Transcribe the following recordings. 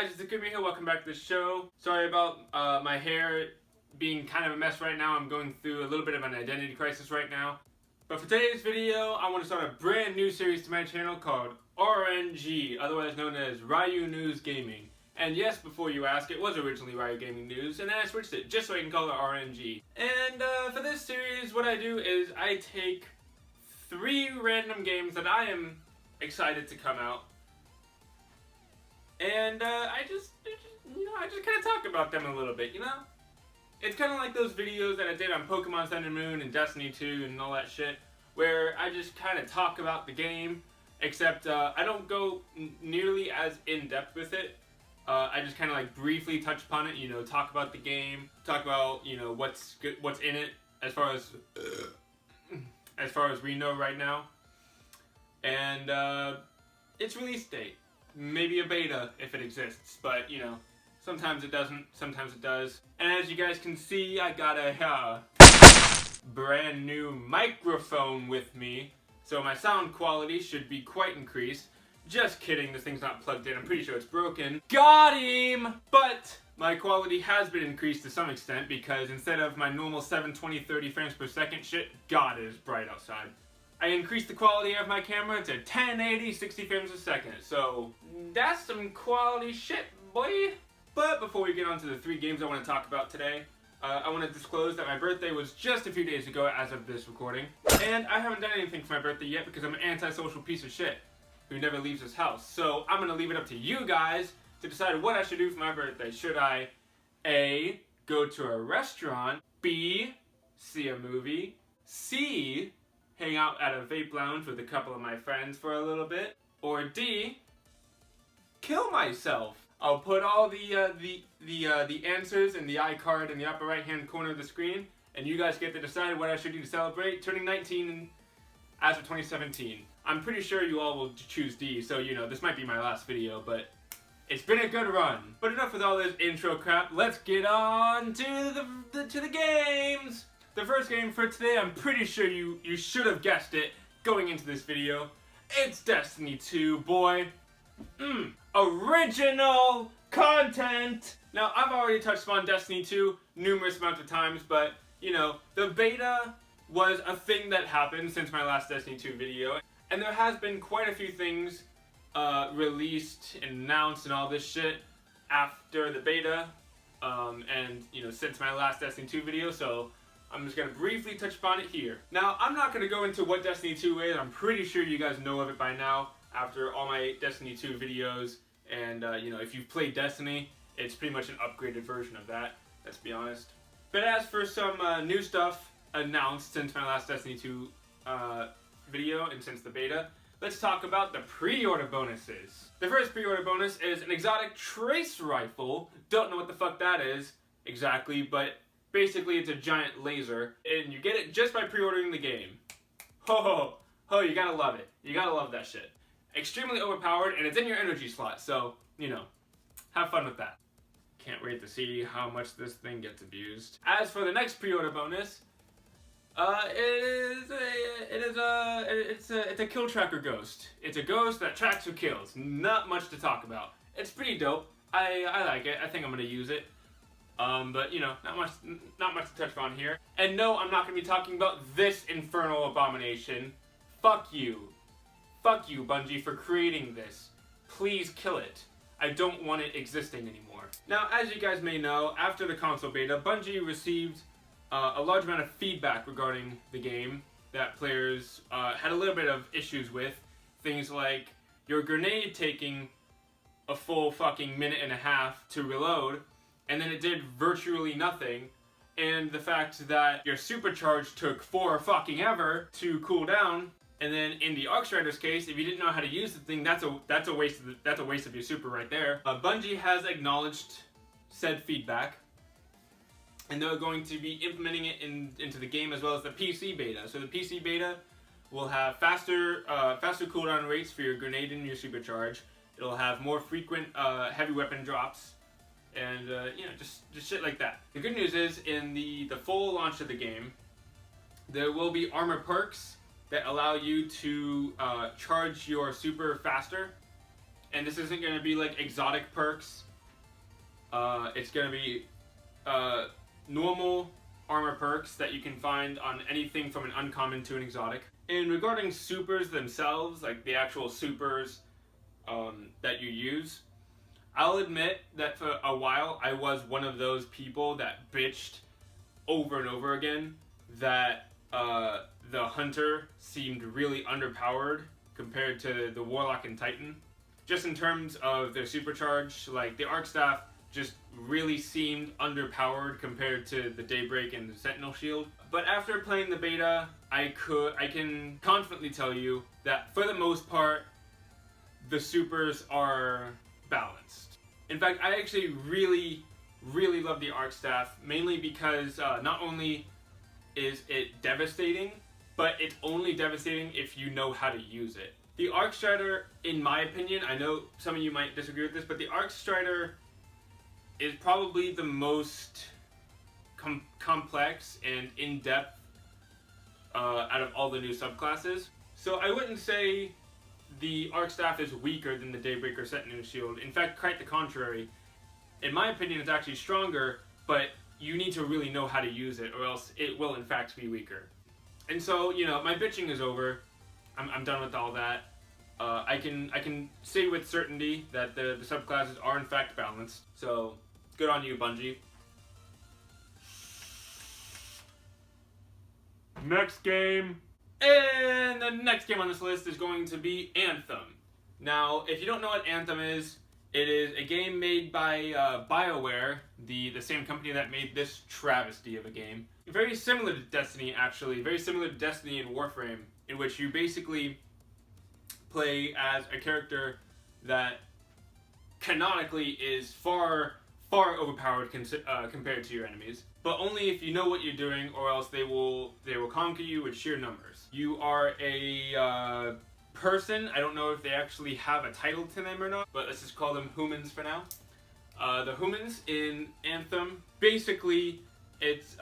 guys, it's Akumi here. Welcome back to the show. Sorry about my hair being kind of a mess right now. I'm going through a little bit of an identity crisis right now. But for today's video, I want to start a brand new series to my channel called RNG, otherwise known as Ryu News Gaming. And yes, before you ask, it was originally Ryu Gaming News, and then I switched it just so I can call it RNG. And for this series, what I do is I take 3 random games that I am excited to come out, and I just kind of talk about them a little bit, you know? It's kind of like those videos that I did on Pokemon Sun and Moon and Destiny 2 and all that shit, where I just kind of talk about the game, except I don't go nearly as in-depth with it. I just kind of like briefly touch upon it, you know, talk about the game, talk about, you know, what's good, what's in it as far as we know right now. And its release date, maybe a beta if it exists, but you know, sometimes it doesn't, sometimes it does. And as you guys can see, I got a brand new microphone with me, so my sound quality should be quite increased. Just kidding, this thing's not plugged in, I'm pretty sure it's broken. Got him! But my quality has been increased to some extent because instead of my normal 720 30 frames per second shit, God, it is bright outside. I increased the quality of my camera to 1080 60 frames a second, so that's some quality shit, boy. But before we get on to the 3 games I want to talk about today, I want to disclose that my birthday was just a few days ago as of this recording, and I haven't done anything for my birthday yet because I'm an antisocial piece of shit who never leaves his house. So I'm going to leave it up to you guys to decide what I should do for my birthday. Should I A, go to a restaurant, B, see a movie, C, hang out at a vape lounge with a couple of my friends for a little bit, or D, kill myself? I'll put all the answers in the iCard in the upper right hand corner of the screen, and you guys get to decide what I should do to celebrate turning 19 as of 2017. I'm pretty sure you all will choose D, so you know, this might be my last video, but it's been a good run. But enough with all this intro crap, let's get on to the games! The first game for today, I'm pretty sure you should have guessed it going into this video. It's Destiny 2, boy. Original content! Now, I've already touched upon Destiny 2 numerous amounts of times, but, you know, the beta was a thing that happened since my last Destiny 2 video, and there has been quite a few things released and announced and all this shit after the beta, and, you know, since my last Destiny 2 video, so I'm just going to briefly touch upon it here. Now, I'm not going to go into what Destiny 2 is. I'm pretty sure you guys know of it by now after all my Destiny 2 videos. And, you know, if you've played Destiny, it's pretty much an upgraded version of that, let's be honest. But as for some new stuff announced since my last Destiny 2 video and since the beta, let's talk about the pre-order bonuses. The first pre-order bonus is an exotic trace rifle. Don't know what the fuck that is exactly, but basically, it's a giant laser, and you get it just by pre-ordering the game. Ho, you gotta love it. You gotta love that shit. Extremely overpowered, and it's in your energy slot, so, you know, have fun with that. Can't wait to see how much this thing gets abused. As for the next pre-order bonus, it's a kill tracker ghost. It's a ghost that tracks who kills. Not much to talk about. It's pretty dope. I like it. I think I'm gonna use it. But you know, not much to touch upon here. And no, I'm not going to be talking about this infernal abomination. Fuck you. Fuck you, Bungie, for creating this. Please kill it. I don't want it existing anymore. Now, as you guys may know, after the console beta, Bungie received a large amount of feedback regarding the game that players had a little bit of issues with. Things like your grenade taking a full fucking minute and a half to reload, and then it did virtually nothing, and the fact that your supercharge took 4 fucking ever to cool down, and then in the Arc Strider's case, if you didn't know how to use the thing, that's a waste of your super right there. Bungie has acknowledged said feedback, and they're going to be implementing it into the game as well as the PC beta. So the PC beta will have faster cooldown rates for your grenade and your supercharge. It'll have more frequent heavy weapon drops. And, you know, just shit like that. The good news is, in the full launch of the game, there will be armor perks that allow you to charge your super faster. And this isn't going to be like exotic perks It's going to be normal armor perks that you can find on anything from an uncommon to an exotic. And regarding supers themselves, like the actual supers that you use, I'll admit that for a while I was one of those people that bitched over and over again that the Hunter seemed really underpowered compared to the Warlock and Titan. Just in terms of their supercharge, like the Arc Staff just really seemed underpowered compared to the Daybreak and the Sentinel Shield. But after playing the beta, I can confidently tell you that for the most part, the supers are balanced. In fact, I actually really love the Arc Staff, mainly because not only is it devastating, but it's only devastating if you know how to use it. The Arc Strider, in my opinion, I know some of you might disagree with this, but the Arc Strider is probably the most complex and in-depth out of all the new subclasses. So I wouldn't say the Arc Staff is weaker than the Daybreak or Sentinel Shield. In fact, quite the contrary. In my opinion, it's actually stronger, but you need to really know how to use it, or else it will in fact be weaker. And so, you know, my bitching is over. I'm done with all that. I can say with certainty that the subclasses are in fact balanced. So, good on you, Bungie. Next game. And the next game on this list is going to be Anthem. Now, if you don't know what Anthem is, it is a game made by BioWare, the same company that made this travesty of a game. Very similar to Destiny, actually. Very similar to Destiny and Warframe, in which you basically play as a character that canonically is far overpowered compared to your enemies. But only if you know what you're doing, or else they will conquer you with sheer numbers. You are a person. I don't know if they actually have a title to them or not, but let's just call them humans for now. The humans in Anthem, basically, it's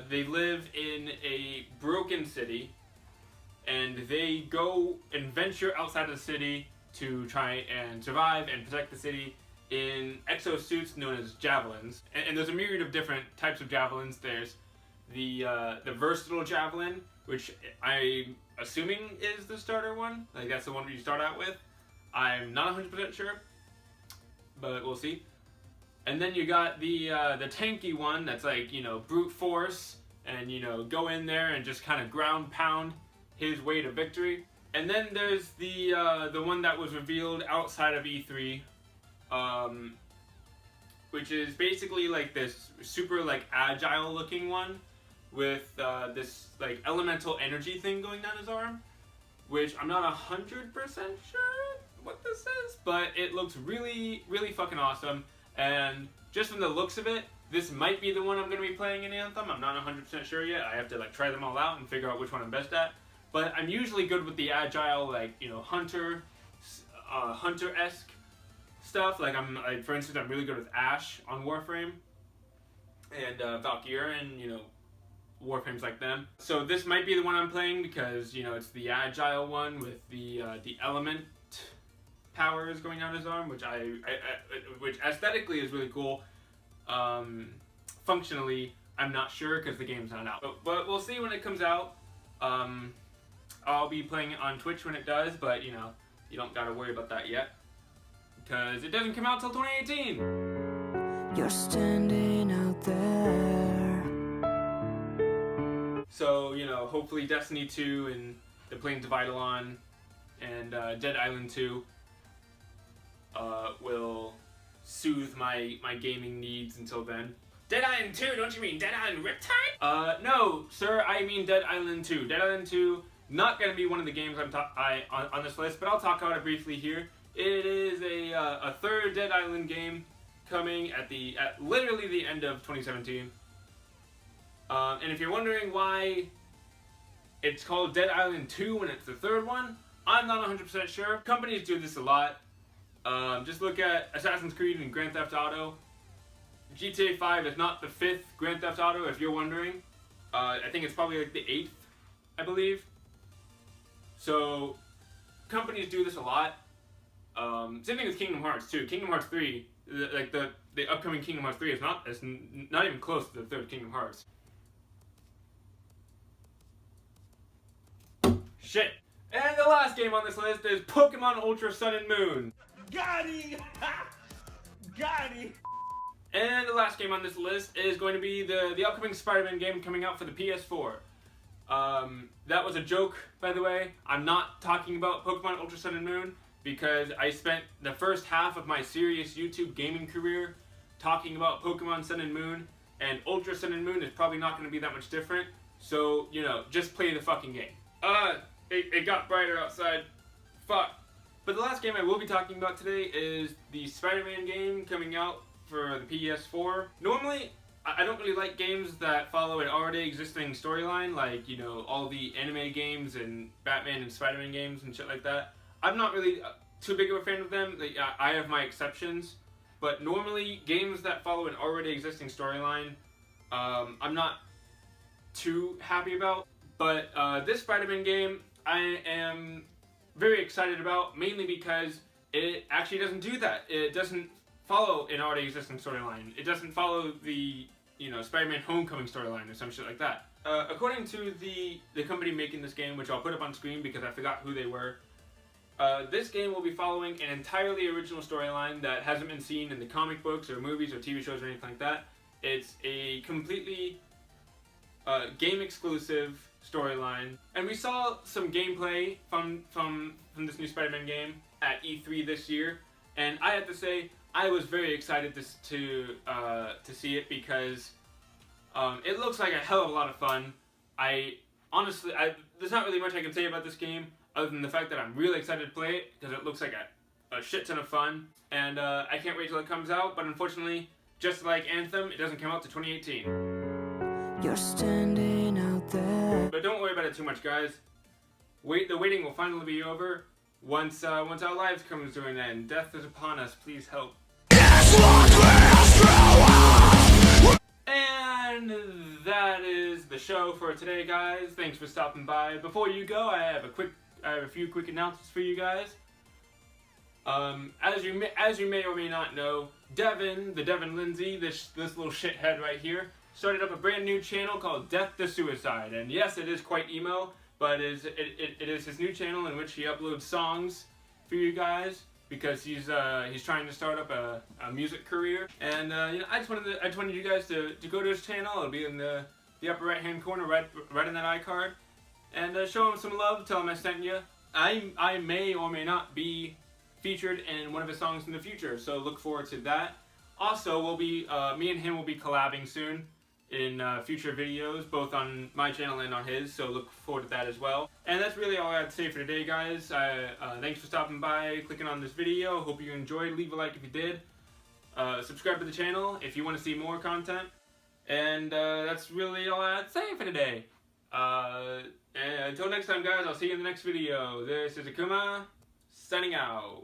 they live in a broken city, and they go and venture outside of the city to try and survive and protect the city in exosuits known as javelins. And there's a myriad of different types of javelins. There's the versatile javelin, which I'm assuming is the starter one. Like, that's the one you start out with. I'm not 100% sure, but we'll see. And then you got the tanky one that's like, you know, brute force, and, you know, go in there and just kind of ground pound his way to victory. And then there's the one that was revealed outside of E3, which is basically like this super like agile looking one with this like elemental energy thing going down his arm, which I'm not 100% sure what this is, but it looks really fucking awesome. And just from the looks of it, this might be the one I'm going to be playing in Anthem. I'm not 100% sure yet. I have to like try them all out and figure out which one I'm best at. But I'm usually good with the agile, like, you know, hunter-esque stuff. Like, for instance, I'm really good with Ashe on Warframe, and Valkyria, and, you know, Warframes like them. So this might be the one I'm playing because, you know, it's the agile one with the element powers going down his arm, which which aesthetically is really cool. Functionally, I'm not sure because the game's not out. But we'll see when it comes out. I'll be playing it on Twitch when it does, but, you know, you don't gotta worry about that yet, because it doesn't come out till 2018. You're standing out there. So, you know, hopefully Destiny 2 and the Plains of Eidolon and Dead Island 2 will soothe my gaming needs until then. Dead Island 2? Don't you mean Dead Island Riptide? No, sir, I mean Dead Island 2. Dead Island 2, not going to be one of the games on this list, but I'll talk about it briefly here. It is a third Dead Island game coming at literally the end of 2017. And if you're wondering why it's called Dead Island 2 when it's the third one, I'm not 100% sure. Companies do this a lot. Just look at Assassin's Creed and Grand Theft Auto. GTA 5 is not the 5th Grand Theft Auto, if you're wondering. I think it's probably like the 8th, I believe. So, companies do this a lot. Same thing with Kingdom Hearts too. Kingdom Hearts 3 the upcoming Kingdom Hearts 3 is not even close to the third Kingdom Hearts. Shit. And the last game on this list is Pokemon Ultra Sun and Moon. Got him! Got him! And the last game on this list is going to be the upcoming Spider-Man game coming out for the PS4. That was a joke, by the way. I'm not talking about Pokemon Ultra Sun and Moon because I spent the first half of my serious YouTube gaming career talking about Pokemon Sun and Moon, and Ultra Sun and Moon is probably not going to be that much different. So, you know, just play the fucking game. It got brighter outside. Fuck. But the last game I will be talking about today is the Spider-Man game coming out for the PS4. Normally, I don't really like games that follow an already existing storyline, like, you know, all the anime games and Batman and Spider-Man games and shit like that. I'm not really too big of a fan of them. I have my exceptions. But normally, games that follow an already existing storyline, I'm not too happy about. But this Spider-Man game, I am very excited about, mainly because it actually doesn't do that. It doesn't follow an already existing storyline. It doesn't follow the, you know, Spider-Man Homecoming storyline or some shit like that. According to the company making this game, which I'll put up on screen because I forgot who they were, this game will be following an entirely original storyline that hasn't been seen in the comic books or movies or TV shows or anything like that. It's a completely game exclusive storyline, and we saw some gameplay from this new Spider-Man game at E3 this year, and I have to say I was very excited to see it because it looks like a hell of a lot of fun. Honestly, there's not really much I can say about this game other than the fact that I'm really excited to play it because it looks like a shit ton of fun, and I can't wait till it comes out. But unfortunately, just like Anthem, it doesn't come out to 2018. You're standing out there. But don't worry about it too much, guys. The waiting will finally be over once our lives come to an end. Death is upon us. Please help. And that is the show for today, guys. Thanks for stopping by. Before you go, I have a few quick announcements for you guys. As you may or may not know, Devin Lindsay, this little shithead right here, started up a brand new channel called Death to Suicide. And yes, it is quite emo, but it is his new channel in which he uploads songs for you guys because he's trying to start up a music career. And you know, I just wanted you guys to go to his channel. It'll be in the upper right hand corner, right in that iCard, and show him some love. Tell him I sent you. I may or may not be featured in one of his songs in the future, so look forward to that. Also, me and him will be collabing soon in future videos, both on my channel and on his, so look forward to that as well. And that's really all I have to say for today, guys. Thanks for stopping by, clicking on this video. Hope you enjoyed. Leave a like if you did. Subscribe to the channel if you want to see more content. And that's really all I have to say for today. And until next time, guys, I'll see you in the next video. This is Akuma, signing out.